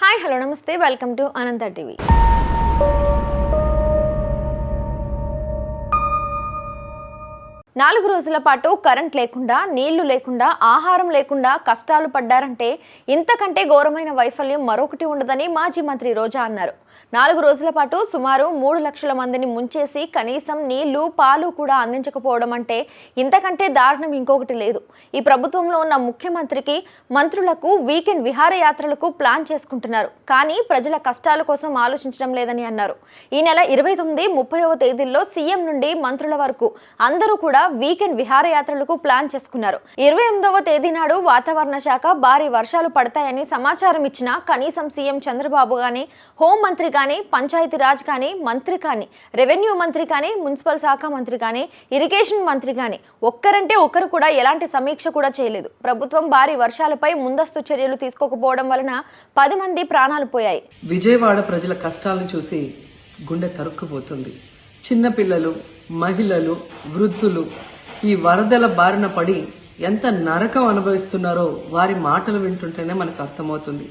Hi hello నమస్తే welcome to Anantha TV. నాలుగు రోజుల పాటు కరెంట్ లేకుండా, నీళ్లు లేకుండా, ఆహారం లేకుండా కష్టాలు పడ్డారంటే ఇంతకంటే ఘోరమైన వైఫల్యం మరొకటి ఉండదని మాజీ మంత్రి రోజా అన్నారు. 4 రోజుల పాటు సుమారు 3 లక్షల మందిని ముంచేసి కనీసం నీళ్లు, పాలు కూడా అందించకపోవడం అంటే ఇంతకంటే దారుణం ఇంకొకటి లేదు. ఈ ప్రభుత్వంలో ఉన్న ముఖ్యమంత్రికి, మంత్రులకు వీకెండ్ విహారయాత్రలకు ప్లాన్ చేసుకుంటున్నారు. కానీ ప్రజల కష్టాల కోసం ఆలోచించడం లేదని అన్నారు. ఈ నెల 29, 30వ తేదీల్లో సీఎం నుండి మంత్రుల వరకు అందరూ కూడా వీకెండ్ విహారయాత్రలకు ప్లాన్ చేసుకున్నారు. 28వ తేదీ నాడు వాతావరణ శాఖ భారీ వర్షాలు పడతాయని సమాచారం ఇచ్చినా కనీసం సీఎం చంద్రబాబు గాని, హోంమంత్రి కానీ, పంచాయతీరాజ్ కానీ, మంత్రి కానీ, రెవెన్యూ మంత్రి కానీ, మున్సిపల్ శాఖ మంత్రి కానీ, ఇరిగేషన్ మంత్రి కానీ ఒక్కరంటే ఒక్కరు కూడా ఎలాంటి సమీక్ష కూడా చేయలేదు. ప్రభుత్వం భారీ వర్షాలపై ముందస్తు చర్యలు తీసుకోకపోవడం వలన 10 మంది ప్రాణాలు పోయాయి. విజయవాడ ప్రజల కష్టాలను చూసి గుండె తరుక్కుపోతుంది. చిన్నపిల్లలు, మహిళలు, వృద్ధులు ఈ వరదల బారిన పడి ఎంత నరకం అనుభవిస్తున్నారో వారి మాటలు వింటుంటేనే మనకు అర్థమవుతుంది.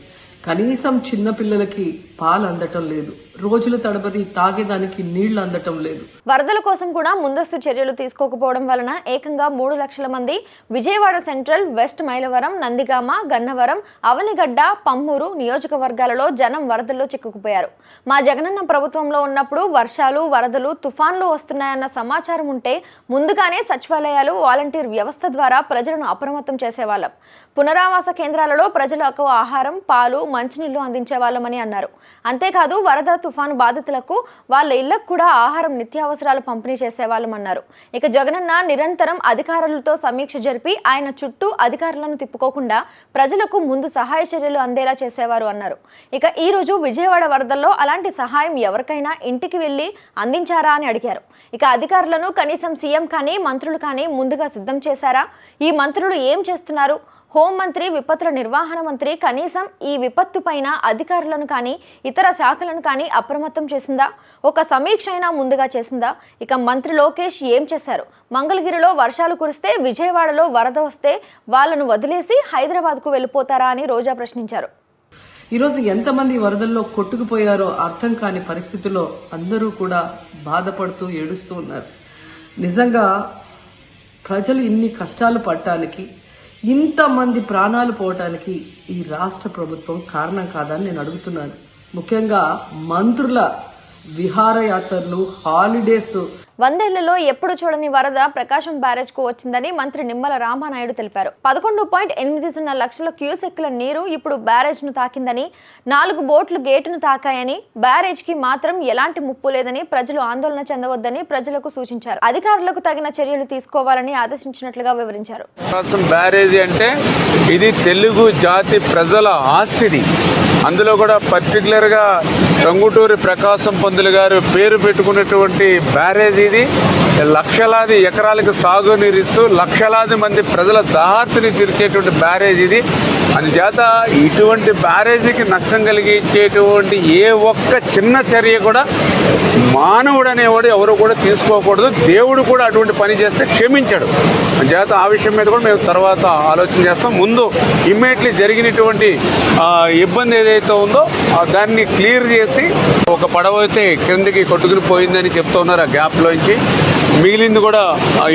కనీసం చిన్నపిల్లలకి పాలు అందటం లేదు, రోజుల తడబడి తాగేదానికి నీళ్లు అందటం లేదు. వరదల కోసం కూడా ముందస్తు చర్యలు తీసుకోకపోవడం వలన ఏకంగా 3 లక్షల మంది విజయవాడ సెంట్రల్, వెస్ట్ మైలవరం, నందిగామ, గన్నవరం, అవనిగడ్డ, పమ్మూరు నియోజకవర్గాలలో జనం వరదల్లో చిక్కుకుపోయారు. మా జగనన్న ప్రభుత్వంలో ఉన్నప్పుడు వర్షాలు, వరదలు, తుఫాన్లు వస్తున్నాయన్న సమాచారం ఉంటే ముందుగానే సచివాలయాలు, వాలంటీర్ వ్యవస్థ ద్వారా ప్రజలను అప్రమత్తం చేసేవాళ్ళం. పునరావాస కేంద్రాలలో ప్రజలకు ఆహారం, పాలు, మంచినీళ్లు అందించేవాళ్ళమని అన్నారు. అంతేకాదు వరద, తుఫాను బాధితులకు వాళ్ళ ఇళ్లకు కూడా ఆహారం, నిత్యావసరాలు పంపిణీ చేసేవాళ్ళమన్నారు. ఇక జగనన్న నిరంతరం అధికారులతో సమీక్ష జరిపి ఆయన చుట్టూ అధికారులను తిప్పుకోకుండా ప్రజలకు ముందు సహాయ చర్యలు అందేలా చేసేవారు అన్నారు. ఇక ఈ రోజు విజయవాడ వరదల్లో అలాంటి సహాయం ఎవరికైనా ఇంటికి వెళ్లి అందించారా అని అడిగారు. ఇక అధికారులను కనీసం సీఎం కానీ, మంత్రులు కానీ ముందుగా సిద్ధం చేశారా? ఈ మంత్రులు ఏం చేస్తున్నారు? హోంమంత్రి, విపత్తుల నిర్వహణ మంత్రి కనీసం ఈ విపత్తు పైన అధికారులను కానీ, ఇతర శాఖలను కానీ అప్రమత్తం చేసిందా? ఒక సమీక్ష అయినా ముందుగా చేసిందా? ఇక మంత్రి లోకేష్ ఏం చేశారు? మంగళగిరిలో వర్షాలు కురిస్తే, విజయవాడలో వరద వస్తే వాళ్ళను వదిలేసి హైదరాబాద్కు వెళ్ళిపోతారా అని రోజా ప్రశ్నించారు. ఈరోజు ఎంతమంది వరదల్లో కొట్టుకుపోయారో అర్థం కాని పరిస్థితుల్లో అందరూ కూడా బాధపడుతూ ఏడుస్తూ ఉన్నారు. నిజంగా ప్రజలు ఇన్ని కష్టాలు పడటానికి, ఇంతమంది ప్రాణాలు పోవటానికి ఈ రాష్ట్ర ప్రభుత్వం కారణం కాదని నేను అడుగుతున్నాను. ముఖ్యంగా మంత్రుల విహారయాత్రలు, హాలిడేస్. 100 ఏళ్లలో ఎప్పుడు చూడని వరద ప్రకాశం బ్యారేజ్ కు వచ్చిందని మంత్రి నిమ్మల రామానాయుడు తెలిపారు. 11.80 లక్షల క్యూసెక్కుల నీరు ఇప్పుడు బ్యారేజ్ ను తాకిందని, 4 బోట్లు గేటును తాకాయని, బ్యారేజ్ కి మాత్రం ఎలాంటి ముప్పు లేదని, ప్రజలు ఆందోళన చెందవద్దని ప్రజలకు సూచించారు. అధికారులకు తగిన చర్యలు తీసుకోవాలని ఆదేశించినట్లుగా వివరించారు. ప్రకాశం బ్యారేజీ అంటే ఇది తెలుగు జాతి ప్రజల ఆస్తిది. అందులో కూడా పర్టికులర్గా టంగుటూరి ప్రకాశం పంతులు గారు పేరు పెట్టుకున్నటువంటి బ్యారేజ్ ఇది. లక్షలాది ఎకరాలకు సాగునీరిస్తూ లక్షలాది మంది ప్రజల దాహార్తిని తీర్చేటువంటి బ్యారేజ్ ఇది. అందుచేత ఇటువంటి బ్యారేజీకి నష్టం కలిగించేటువంటి ఏ ఒక్క చిన్న చర్య కూడా మానవుడు అనేవాడు ఎవరు కూడా తీసుకోకూడదు. దేవుడు కూడా అటువంటి పని చేస్తే క్షమించాడు. అందుచేత ఆ విషయం మీద కూడా మేము తర్వాత ఆలోచన చేస్తాం. ముందు ఇమ్మీడియట్లీ జరిగినటువంటి ఇబ్బంది ఏదైతే ఉందో దాన్ని క్లియర్ చేసి, ఒక పడవ అయితే క్రిందకి కొట్టుకుని పోయిందని చెప్తూ ఉన్నారు. ఆ గ్యాప్లోంచి మిగిలింది కూడా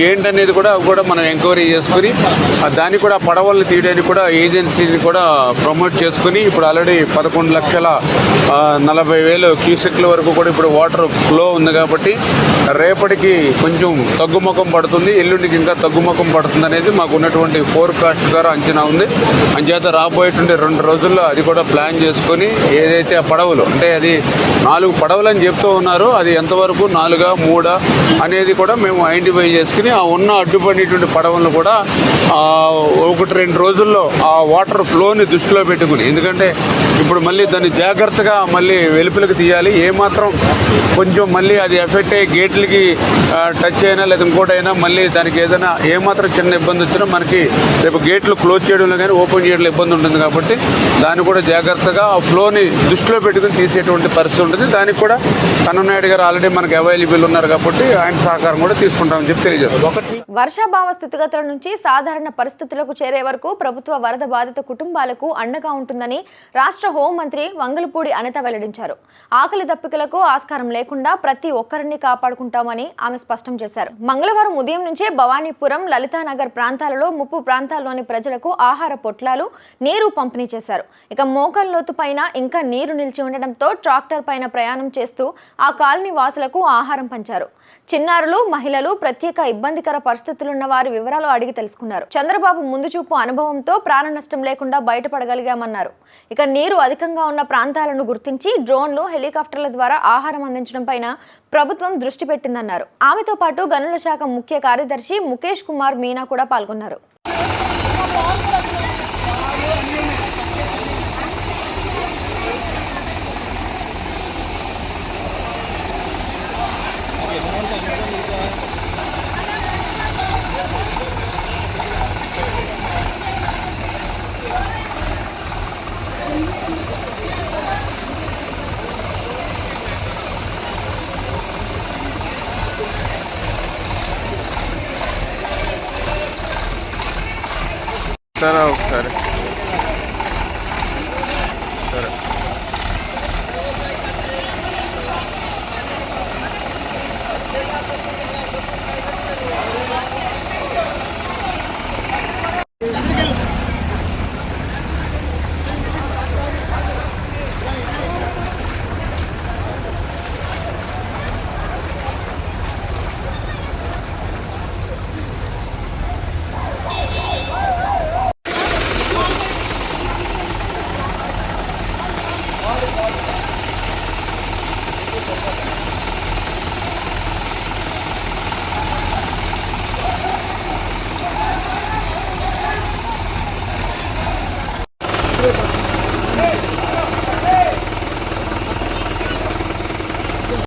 ఏంటనేది కూడా మనం ఎంక్వైరీ చేసుకుని దాన్ని కూడా పడవలను తీయడానికి కూడా ఏజెన్సీని కూడా ప్రమోట్ చేసుకుని ఇప్పుడు ఆల్రెడీ 11,40,000 క్యూసెక్ల వరకు కూడా ఇప్పుడు వాటర్ ఫ్లో ఉంది. కాబట్టి రేపటికి కొంచెం తగ్గుముఖం పడుతుంది, ఎల్లుండికి ఇంకా తగ్గుముఖం పడుతుంది అనేది మాకు ఉన్నటువంటి ఫోర్కాస్ట్ ద్వారా అంచనా ఉంది. అంచేత రాబోయేటువంటి 2 రోజుల్లో అది కూడా ప్లాన్ చేసుకొని ఏదైతే ఆ పడవలు అంటే అది 4 పడవలు అని చెప్తూ ఉన్నారు, అది ఎంతవరకు 4, 3 అనేది కూడా మేము ఐడెంటిఫై చేసుకుని ఆ ఉన్న అడ్డుపడినటువంటి పడవలను కూడా 1-2 రోజుల్లో ఆ వాటర్ ఫ్లోని దృష్టిలో పెట్టుకుని, ఎందుకంటే ఇప్పుడు మళ్ళీ దాన్ని జాగ్రత్తగా మళ్ళీ వెలుపలికి తీయాలి. ఏమాత్రం కొంచెం మళ్ళీ అది ఎఫెక్ట్ అయ్యి గేట్లకి టచ్ అయినా లేదా ఇంకోటైనా మళ్ళీ దానికి ఏదైనా ఏమాత్రం చిన్న ఇబ్బంది వచ్చినా మనకి రేపు గేట్లు క్లోజ్ చేయడంలో కానీ ఓపెన్ చేయడంలో ఇబ్బంది ఉంటుంది. కాబట్టి దాన్ని కూడా జాగ్రత్తగా ఆ ఫ్లోని దృష్టిలో పెట్టుకుని తీసేటువంటి పరిస్థితి ఉంటుంది. దానికి కూడా కన్ననాయుడు గారు ఆల్రెడీ మనకి అవైలబుల్ ఉన్నారు కాబట్టి ఆయన సహకారం కూడా తీసుకుంటామని చెప్పి తెలియజేస్తాం. ఒకటి, వర్షాభావ స్థితిగతుల నుంచి సాధారణ పరిస్థితులకు చేరే వరకు ప్రభుత్వ వరద బాధిత కుటుంబాలకు అండగా ఉంటుందని రాష్ట్ర హోంమంత్రి వంగలపూడి అనిత వెల్లడించారు. ఆకలి దప్పికలకు ఆస్కారం లేకుండా ప్రతి ఒక్కరిని కాపాడుకుంటామని ఆమె స్పష్టం చేశారు. మంగళవారం ఉదయం నుంచే భవానీపురం, లలితానగర్ ప్రాంతాలలో ముప్పు ప్రాంతాల్లోని ప్రజలకు ఆహార పొట్లాలు, నీరు పంపిణీ చేశారు. ఇక మోకాల్ లోతు పైన ఇంకా నీరు నిలిచి ఉండడంతో ట్రాక్టర్ పైన ప్రయాణం చేస్తూ ఆ కాలనీ వాసులకు ఆహారం పంచారు. చిన్నారులు, మహిళలు, ప్రత్యేక ఇబ్బందికర పరిస్థితులున్న వారి వివరాలు అడిగి తెలుసుకున్నారు. చంద్రబాబు ముందు చూపు అనుభవంతో ప్రాణ నష్టం లేకుండా బయటపడగలిగామన్నారు. ఇక నీరు అధికంగా ఉన్న ప్రాంతాలను గుర్తించి డ్రోన్లు, హెలికాప్టర్ల ద్వారా ఆహారం అందించడం పైన ప్రభుత్వం దృష్టి పెట్టిందన్నారు. ఆమెతో పాటు గనుల శాఖ ముఖ్య కార్యదర్శి ముఖేష్ కుమార్ మీనా కూడా పాల్గొన్నారు. ఒకసారి సరే.